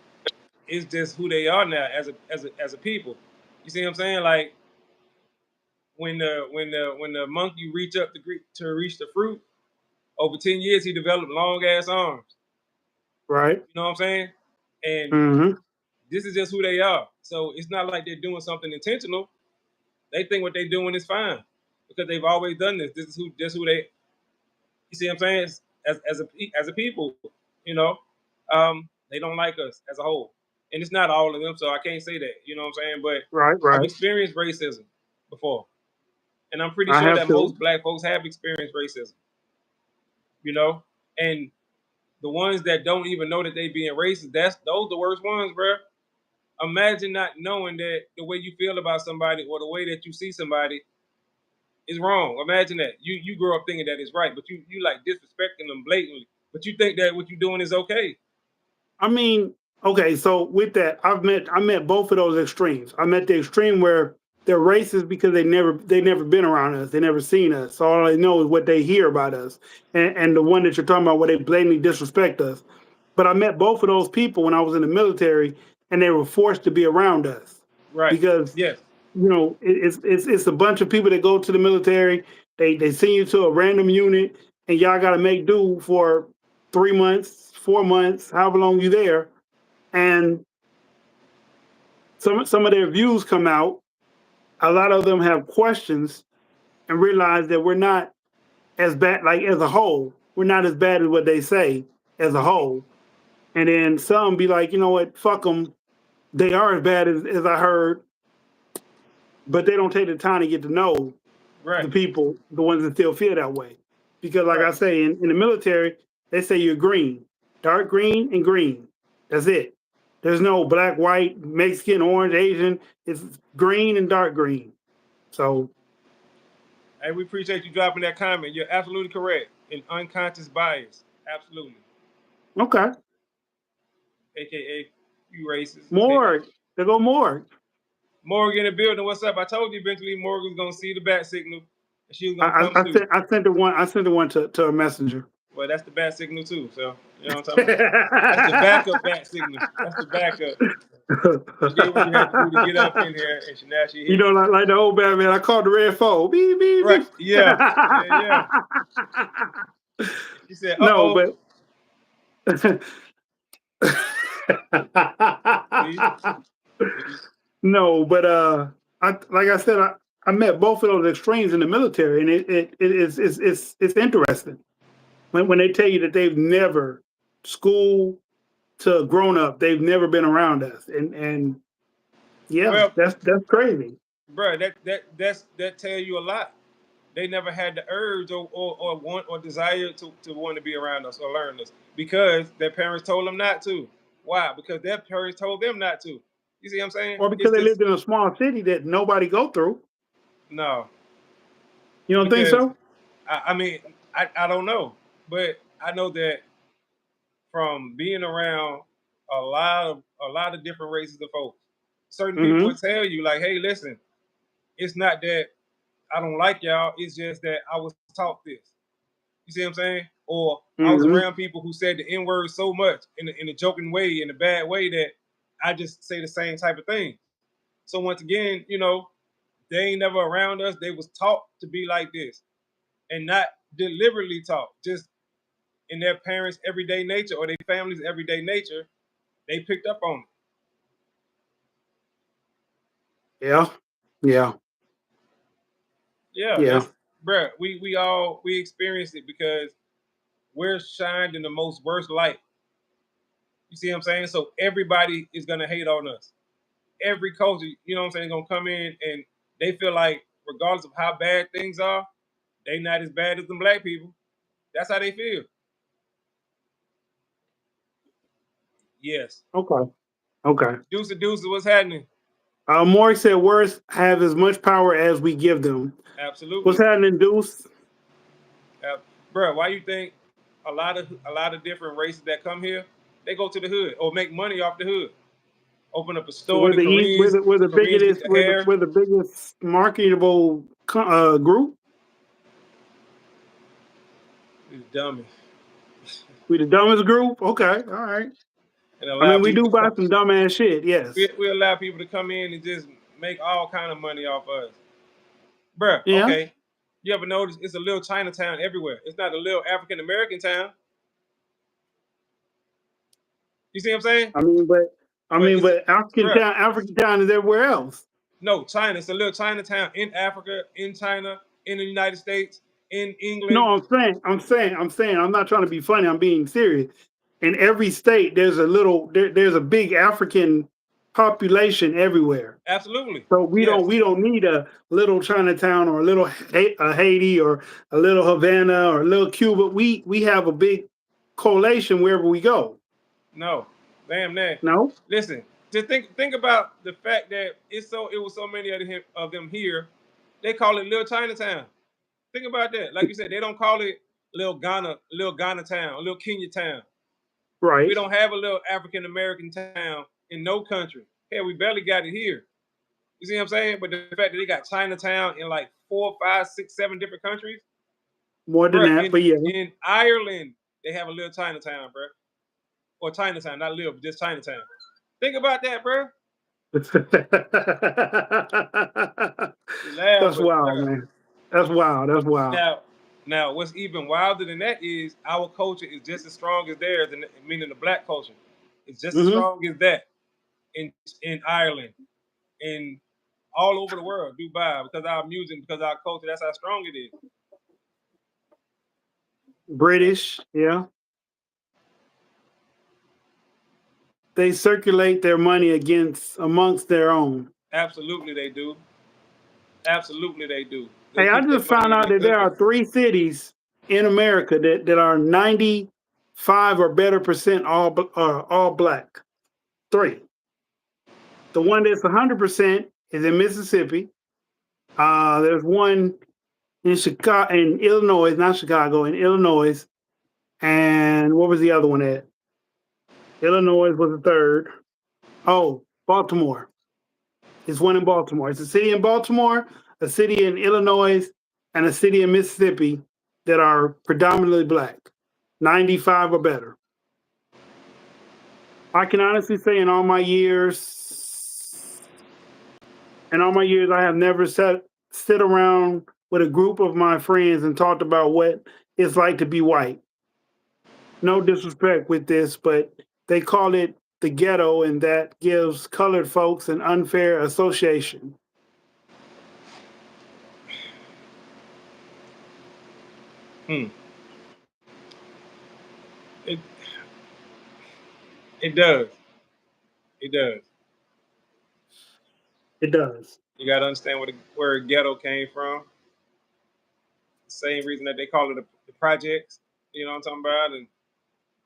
it's just who they are now as a people. You see what I'm saying? Like when the monkey reach up to reach the fruit, over 10 years he developed long ass arms. Right. You know what I'm saying? And Mm-hmm. this is just who they are. So it's not like they're doing something intentional. They think what they're doing is fine because they've always done this. This is who they. You see what I'm saying? As a people, you know, they don't like us as a whole, and it's not all of them. So I can't say that. You know what I'm saying? But I've Right. experienced racism before, and I'm pretty I sure have that to. most Black folks have experienced racism. You know, and the ones that don't even know that they being racist, those the worst ones, bro. Imagine not knowing that the way you feel about somebody or the way that you see somebody is wrong. Imagine that you grow up thinking that is right, but you like disrespecting them blatantly, but you think that what you're doing is okay. I mean, okay, so with that, I met both of those extremes. I met the extreme where they're racist because they never been around us, they never seen us. So all they know is what they hear about us. And the one that you're talking about where they blatantly disrespect us. But I met both of those people when I was in the military, and they were forced to be around us Right. because Yes. it's a bunch of people that go to the military. They send you to a random unit, and y'all got to make do for 3 months, 4 months, however long you there, and some of their views come out. A lot of them have questions and realize that we're not as bad, like as a whole, we're not as bad as what they say as a whole. And then some be like, you know what, fuck them. They are as bad as I heard, but they don't take the time to get to know the Right. people, the ones that still feel that way. Because, like I Right. say, in the military, they say you're green, dark green, and green. That's it. There's no black, white, Mexican, orange, Asian. It's green and dark green. So, Hey, we appreciate you dropping that comment. You're absolutely correct. An unconscious bias. Absolutely. okay. AKA you racist. More. They go more. Morgan in the building. What's up? I told you eventually Morgan's gonna see the bat signal and she was gonna come through. I sent her one to a messenger. Well, that's the bat signal too. So you know what I'm talking about? That's the backup bat signal. That's the backup. She did what you had to do to get up in here, and now she here. You know, like the old Batman, I called the red phone. Beep, beep, Right? beep. Yeah. She said, No, "Uh-oh." but See? no, but like I said, I met both of those extremes in the military, and it's interesting when they tell you that they've never school to grown up, they've never been around us, and yeah, Well, that's crazy. bro, that tell you a lot. They never had the urge or want or desire to want to be around us or learn us because their parents told them not to. Why? Because their parents told them not to. You see what I'm saying? Or It's because they this lived in a small city that nobody go through. no. You don't think Because so? I mean, I don't know. But I know that from being around a lot of different races of folks, certain people Mm-hmm. will tell you, like, hey, listen, it's not that I don't like y'all, it's just that I was taught this. You see what I'm saying? Or I was Mm-hmm. around people who said the N word so much in a joking way, in a bad way, that I just say the same type of thing. So once again, you know, they ain't never around us. They was taught to be like this, and not deliberately taught, just in their parents' everyday nature or their family's everyday nature, they picked up on it. Yeah. Yeah. Yeah, Yeah. that's bruh. We experienced it because we're shined in the most worst light. You see what I'm saying? So everybody is gonna hate on us. Every culture, you know what I'm saying, gonna come in and they feel like regardless of how bad things are, they not as bad as them black people. That's how they feel. Yes. Okay. Okay. Deuce, what's happening? Maury said words have as much power as we give them. What's Absolutely. happening, Deuce? Bro, why you think a lot of different races that come here, they go to the hood or make money off the hood? Open up a So store. The Koreans, we're the Koreans get biggest the hair. we're the biggest marketable group. It's dummy. We the dumbest group. Okay, all right. And I allow mean, we people do to buy come, some dumbass shit. Yes. we allow people to come in and just make all kind of money off us. Bruh, Yeah. okay. You ever notice it's a little Chinatown everywhere? It's not a little African American town. You see what I'm saying? But it's but bruh, African town is everywhere else. no, China. It's a little Chinatown in Africa, in China, in the United States, in England. No, I'm saying. I'm not trying to be funny. I'm being serious. In every state, there's a big African population everywhere. Absolutely. So Yes. we don't need a little Chinatown or a little Haiti or a little Havana or a little Cuba. We have a big collation wherever we go. No. Damn that. No. Listen, just think about the fact that it was so many of them here. They call it Little Chinatown. Think about that. Like you said, they don't call it Little Ghana town, Little Kenya town. We Right. don't have a little African American town in no country. Hell, we barely got it here. You see what I'm saying? But the fact that they got Chinatown in like 4, 5, 6, 7 different countries, More than bro. that, but yeah. In Ireland, they have a little Chinatown, bro. or Chinatown, not Little, but just Chinatown. Think about that, bro. That's You laugh, but wild, man. That's wild. That's wild. now, what's even wilder than that is our culture is just as strong as theirs, and meaning the black culture is just as strong as that in Ireland, in all over the world, Dubai, because our music, because our culture, that's how strong it is. British, yeah. They circulate their money amongst their own. Absolutely, they do. Absolutely, they do. Hey, I just found out that there are 3 cities in America that are 95 or better percent all black. 3. The one that's 100% is in Mississippi. There's one in Chicago, in Illinois, not Chicago, in Illinois. And what was the other one at? Illinois was the 3rd. Oh, Baltimore. It's one in Baltimore. It's a city in Baltimore, a city in Illinois, and a city in Mississippi that are predominantly black, 95 or better. I can honestly say in all my years, I have never sit around with a group of my friends and talked about what it's like to be white. No disrespect with this, but they call it the ghetto, and that gives colored folks an unfair association. It does. It does. It does. You got to understand where ghetto came from. Same reason that they call it the projects. You know what I'm talking about, and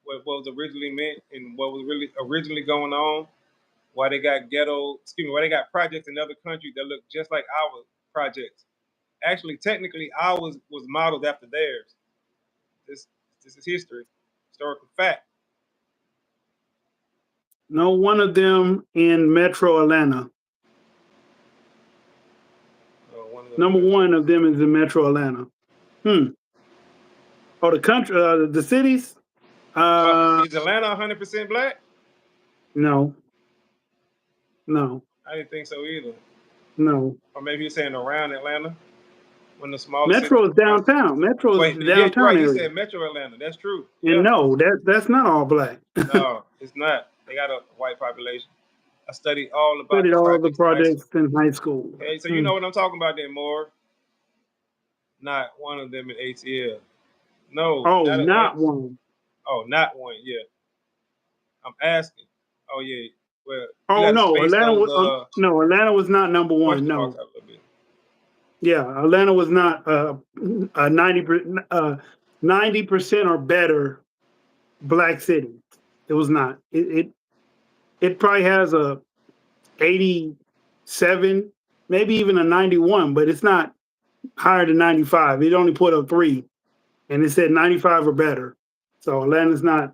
what was originally meant, and what was really originally going on. Why they got why they got projects in other countries that look just like our projects. Actually, technically, ours was modeled after theirs. This is history, historical fact. No one of them in Metro Atlanta. Number one of them is in Metro Atlanta. Oh, the country, the cities. Is Atlanta 100% black? No. I didn't think so either. No. Or maybe you're saying around Atlanta, when the small Metro is downtown. Metro is the downtown right, area. You said Metro Atlanta. That's true. And no, that's not all black. No, it's not. They got a white population. I studied all about the projects in high school. Okay, so you know what I'm talking about then, more. Not one of them in ATL. No. Oh, not one. Oh, not one. Yeah. I'm asking. Oh yeah. Well. Oh no, Atlanta was Atlanta was not number one. No. Yeah, Atlanta was not a 90% or better black city. It was not. It probably has a 87, maybe even a 91, but it's not higher than 95. It only put up 3, and it said 95 or better. So Atlanta's not.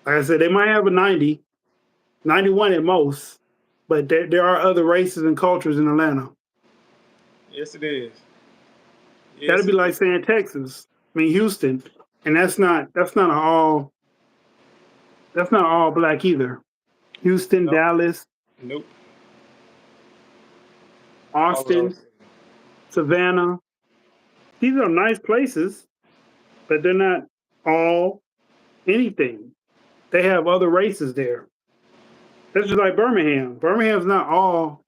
Like I said, they might have a 90, 91 at most, but there are other races and cultures in Atlanta. Yes, it is. Yes, that'd be like saying Texas. I mean Houston, and that's not all black either. Houston, nope. Dallas, nope. Austin, Savannah. These are nice places, but they're not all anything. They have other races there. That's just like Birmingham. Birmingham's not all.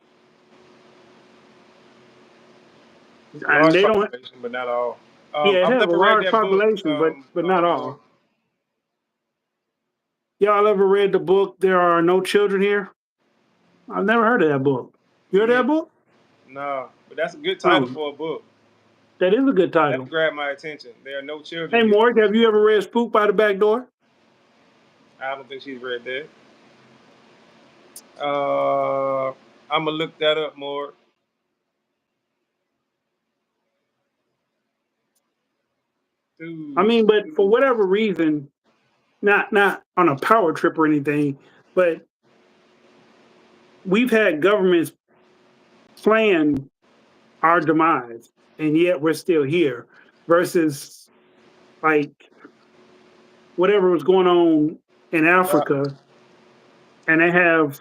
And they don't, but not all. Yeah, it has a large population, but not all. Y'all ever read the book "There Are No Children Here"? I've never heard of that book. You heard of that book? No, but that's a good title for a book. That is a good title. That grabbed my attention. There are no children. Hey, Morg, have you ever read "Spook by the Back Door"? I don't think she's read that. I'm gonna look that up more. Dude. I mean, but for whatever reason, not on a power trip or anything, but we've had governments plan our demise, and yet we're still here. Versus, like, whatever was going on in Africa, and they have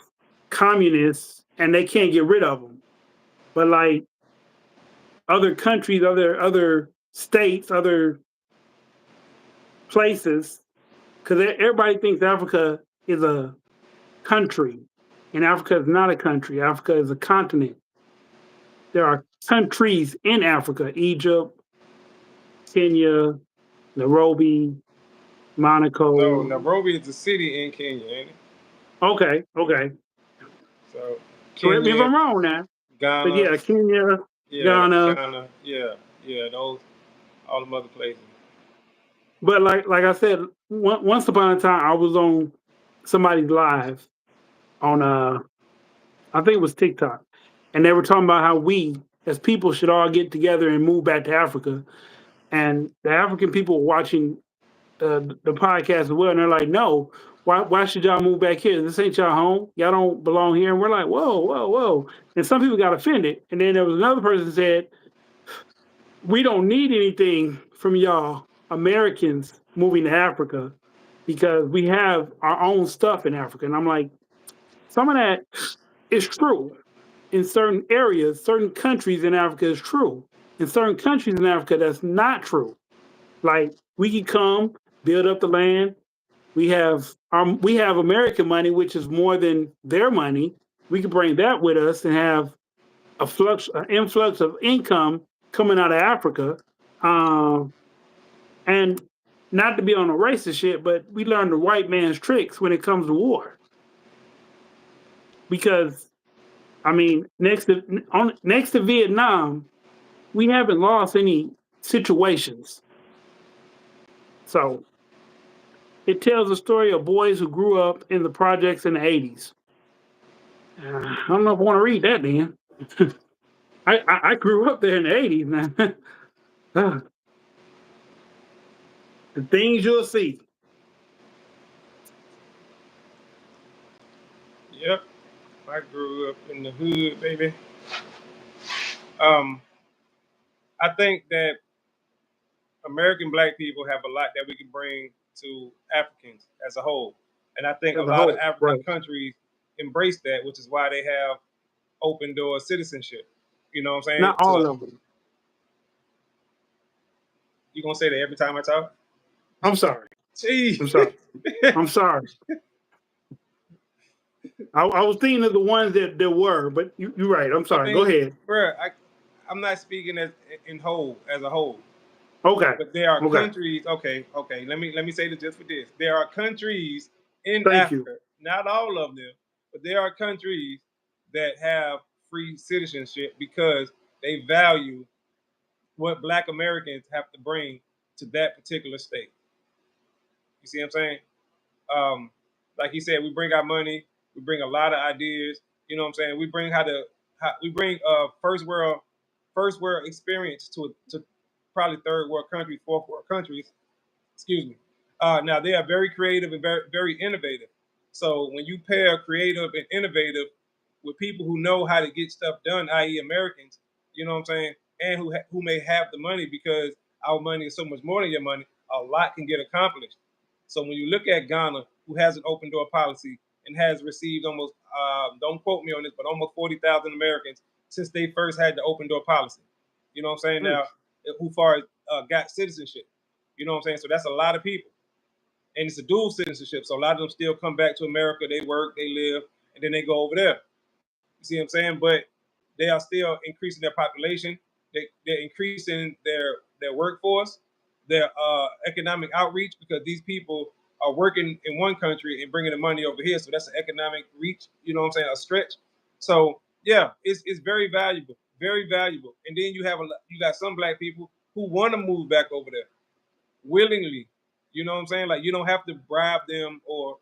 communists, and they can't get rid of them. But like other countries, other states, other places, because everybody thinks Africa is a country, and Africa is not a country. Africa is a continent. There are countries in Africa: Egypt, Kenya, Nairobi, Monaco. No, Nairobi is a city in Kenya, ain't it? Okay. So Correct me if Kenya, I'm wrong now. Ghana, But yeah, Kenya, Ghana. yeah, those all them other places. But like I said, once upon a time, I was on somebody's live on I think it was TikTok, and they were talking about how we as people should all get together and move back to Africa. And the African people were watching the podcast as well, and they're like, "No, why should y'all move back here? This ain't y'all home. Y'all don't belong here." And we're like, "Whoa!" And some people got offended. And then there was another person that said, "We don't need anything from y'all Americans moving to Africa because we have our own stuff in Africa." And I'm like, some of that is true in certain areas, certain countries in Africa is true. In certain countries in Africa, that's not true. Like we can come, build up the land. We have American money, which is more than their money. We can bring that with us and have an influx of income coming out of Africa. And not to be on a racist shit, but we learn the white man's tricks when it comes to war. Because I mean, next to Vietnam, we haven't lost any situations. So it tells a story of boys who grew up in the projects in the 80s. I don't know if I want to read that, then. I grew up there in the 80s, man. The things you'll see. Yep, I grew up in the hood, baby. I think that American Black people have a lot that we can bring to Africans as a whole, and I think As a a lot of whole, African right. countries embrace that, which is why they have open door citizenship. You know what I'm saying? Not all of them. You gonna say that every time I talk? I'm sorry. Jeez. I'm sorry. I'm sorry. I was thinking of the ones that there were, but you're right. I'm sorry. Go ahead. Bruh, I'm not speaking as a whole. Okay. But there are Okay. countries. Okay. Let me say this just for this. There are countries in Thank you. Africa, not all of them, but there are countries that have free citizenship because they value what Black Americans have to bring to that particular state. You see what I'm saying? Like he said, we bring our money, we bring a lot of ideas. You know what I'm saying? We bring we bring first world experience to probably third world countries, fourth world countries. Excuse me. Now they are very creative and very very innovative. So when you pair creative and innovative with people who know how to get stuff done, i.e., Americans, you know what I'm saying, and who may have the money because our money is so much more than your money, a lot can get accomplished. So when you look at Ghana, who has an open door policy and has received almost, don't quote me on this, but almost 40,000 Americans since they first had the open door policy. You know what I'm saying? Now, who far as got citizenship. You know what I'm saying? So that's a lot of people. And it's a dual citizenship. So a lot of them still come back to America, they work, they live, and then they go over there. You see what I'm saying? But they are still increasing their population. They're increasing their workforce, their economic outreach, because these people are working in one country and bringing the money over here. So that's an economic reach. You know what I'm saying? A stretch. So yeah, it's very valuable, very valuable. And then you got some Black people who want to move back over there willingly. You know what I'm saying? Like you don't have to bribe them or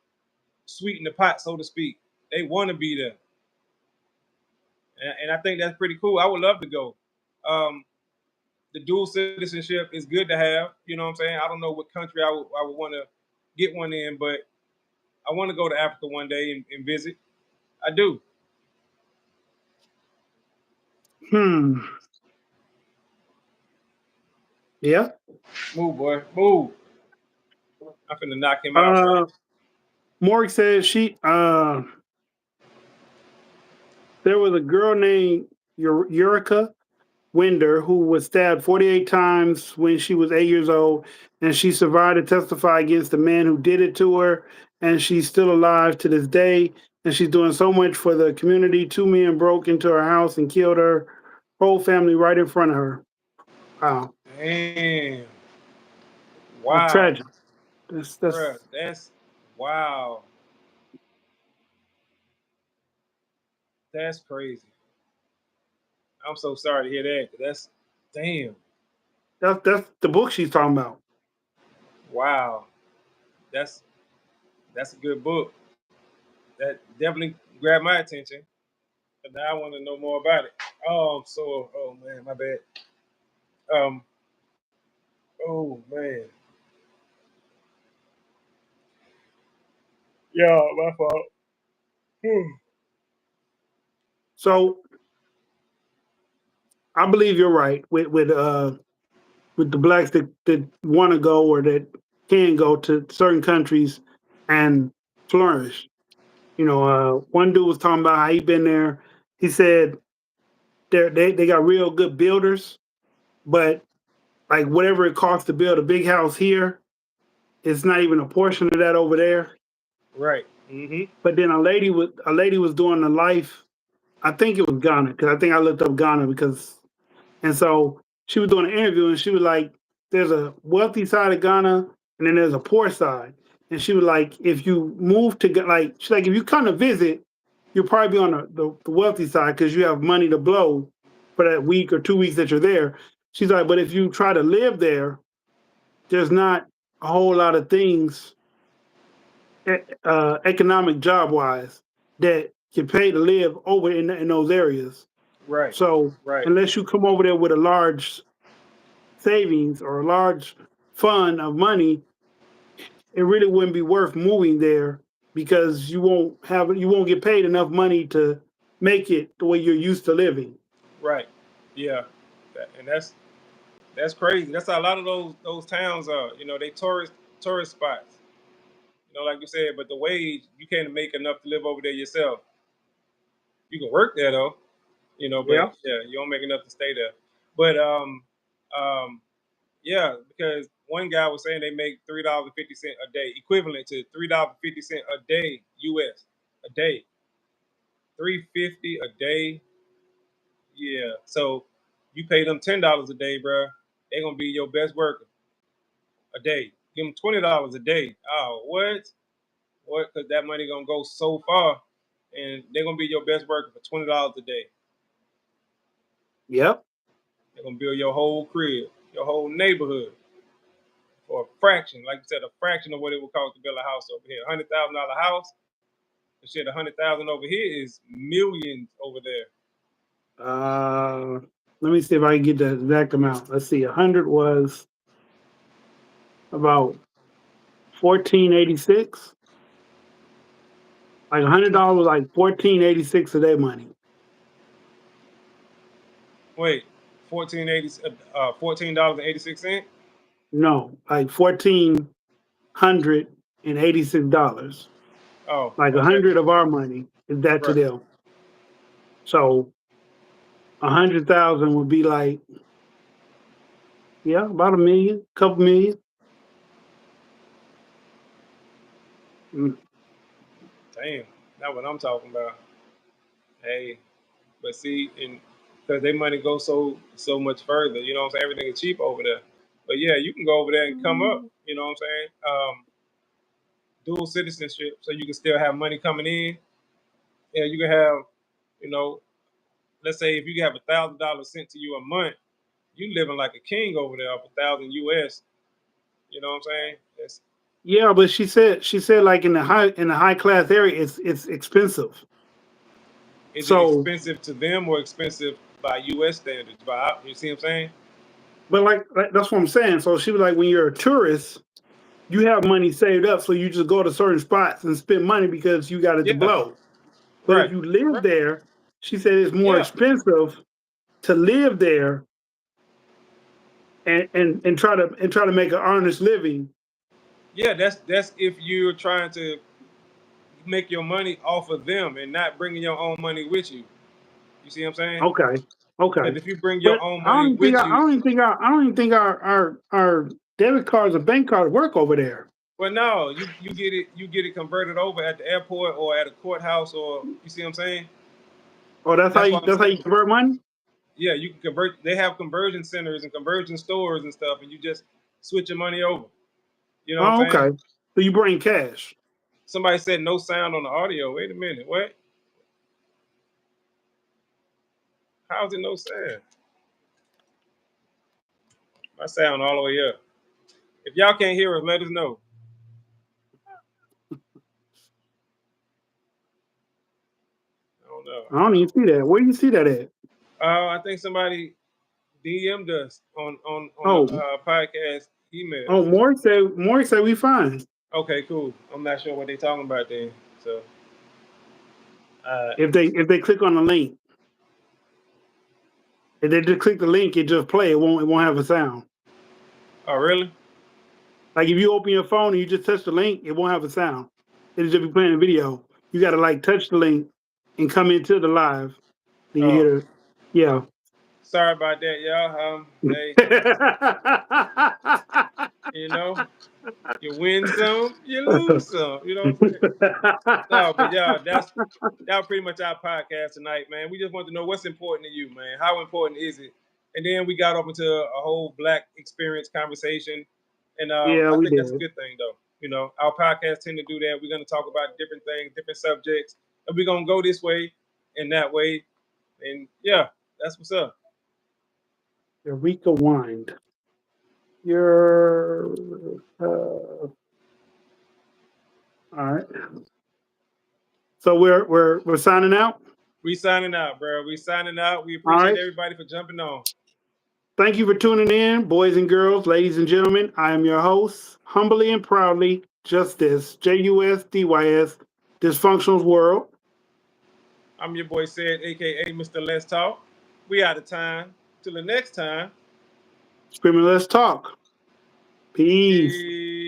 sweeten the pot, so to speak. They want to be there. And I think that's pretty cool. I would love to go. The dual citizenship is good to have. You know what I'm saying? I don't know what country I would want to get one in, but I want to go to Africa one day and visit. I do. Yeah. Move, boy. Move. I'm finna knock him out, bro. Morg says there was a girl named Eureka Winder who was stabbed 48 times when she was 8 years old, and she survived to testify against the man who did it to her, and she's still alive to this day, and she's doing so much for the community. Two men broke into her house and killed her whole family right in front of her. Wow, Damn. that's Wow. tragic. That's Bruh, that's wow. That's crazy. I'm so sorry to hear that. That's damn. that's the book she's talking about. Wow. That's that's a good book. That definitely grabbed my attention. And now I want to know more about it. Oh man, my bad. Um, oh man. Yeah, my fault. So I believe you're right with the blacks that want to go or that can go to certain countries and flourish. One dude was talking about how he been there. He said they got real good builders, but like whatever it costs to build a big house here, it's not even a portion of that over there. Right. Mm-hmm. But then a lady was doing a life. I think it was Ghana because I think I looked up Ghana because and so she was doing an interview and she was like, there's a wealthy side of Ghana and then there's a poor side. And she was like, if you move to, like, she's like, if you come to visit, you'll probably be on the wealthy side because you have money to blow for that week or 2 weeks that you're there. She's like, but if you try to live there, there's not a whole lot of things, economic job wise, that can pay to live over in those areas. Right. So Right. unless you come over there with a large savings or a large fund of money, it really wouldn't be worth moving there because you won't get paid enough money to make it the way you're used to living. Right. Yeah. And that's crazy. That's how a lot of those towns are. You know, they tourist spots. You know, like you said, but the wage you can't make enough to live over there yourself. You can work there though, you know, but Yeah. yeah, you don't make enough to stay there. But um, yeah, because one guy was saying they make $3.50 a day, equivalent to $3.50 a day US a day. 350 a day. Yeah. So you pay them $10 a day, bruh. They're gonna be your best worker a day. Give them $20 a day. Oh, what? What? Because that money gonna go so far, and they're gonna be your best worker for $20 a day. Yep. They're gonna build your whole crib, your whole neighborhood for a fraction, like you said, a fraction of what it would cost to build a house over here. $100,000 house, and shit, 100,000 over here is millions over there. Uh, Let me see if I can get the exact amount. Let's see. 100 was about 1486. Like $100 was like 1486 of their money. Wait, $14.86. No, like $1,486. Oh, Like a okay, hundred of our money is that to right. them. So 100,000 would be like, yeah, about a million, couple million. Mm. Damn, that's what I'm talking about. Hey, but see, and because their money goes so much further, you know what I'm saying? Everything is cheap over there. But yeah, you can go over there and come up, you know what I'm saying? Dual citizenship, so you can still have money coming in. Yeah, you can have, you know, let's say if you have $1,000 sent to you a month, you living like a king over there off 1,000 US. You know what I'm saying? Yeah, but she said like in the high class area, it's expensive. Is it So, expensive to them or expensive by US standards? You see what I'm saying? but like that's what I'm saying. So she was like, when you're a tourist, you have money saved up, so you just go to certain spots and spend money because you got it to Yeah, blow. But if right. you live Right. there, she said it's more Yeah. expensive to live there and try to make an honest living. Yeah, that's if you're trying to make your money off of them and not bringing your own money with you. You see what I'm saying? Okay. Okay. Because if you bring your But own I don't money even think with I you, don't even think our debit cards or bank cards work over there. well, no, you get it converted over at the airport or at a courthouse, or you see what I'm saying? Oh, that's That's what I'm how you saying. convert money? Yeah, you can convert. They have conversion centers and conversion stores and stuff, and you just switch your money over. You know what Oh, I'm saying? okay. So you bring cash. Somebody said no sound on the audio. Wait a minute, what? How's it no sound? My sound all the way up. If y'all can't hear us, let us know. I don't know. I don't even see that. Where do you see that at? I think somebody DM'd us on Oh, the podcast email. oh, Maury said we fine. Okay, cool. I'm not sure what they're talking about then. So, If they click on the link, if they just click the link, it just play. It won't have a sound. oh really? Like if you open your phone and you just touch the link, it won't have a sound. It'll just be playing a video. You got to like touch the link and come into the live. Then you Oh, hear it. Yeah. sorry about that, y'all. Hey, you know, you win some, you lose some. You know what I'm saying? No, but yeah, that was pretty much our podcast tonight, man. We just want to know what's important to you, man. How important is it? And then we got up into a whole Black experience conversation, and Yeah, I we think that's a did. good thing, though. You know, our podcast tend to do that. We're going to talk about different things, different subjects, and we're going to go this way and that way, and yeah, that's what's up. Eureka Wind. You're all right. So we're signing out. We signing out, bro. We signing out. We All appreciate right. everybody for jumping on. Thank you for tuning in, boys and girls, ladies and gentlemen. I am your host, humbly and proudly, Justice, JUSDYS, Dysfunctional's World. I'm your boy Said, aka Mr. Let's Talk. We out of time. Till the next time. Screaming, let's talk. Peace. Peace.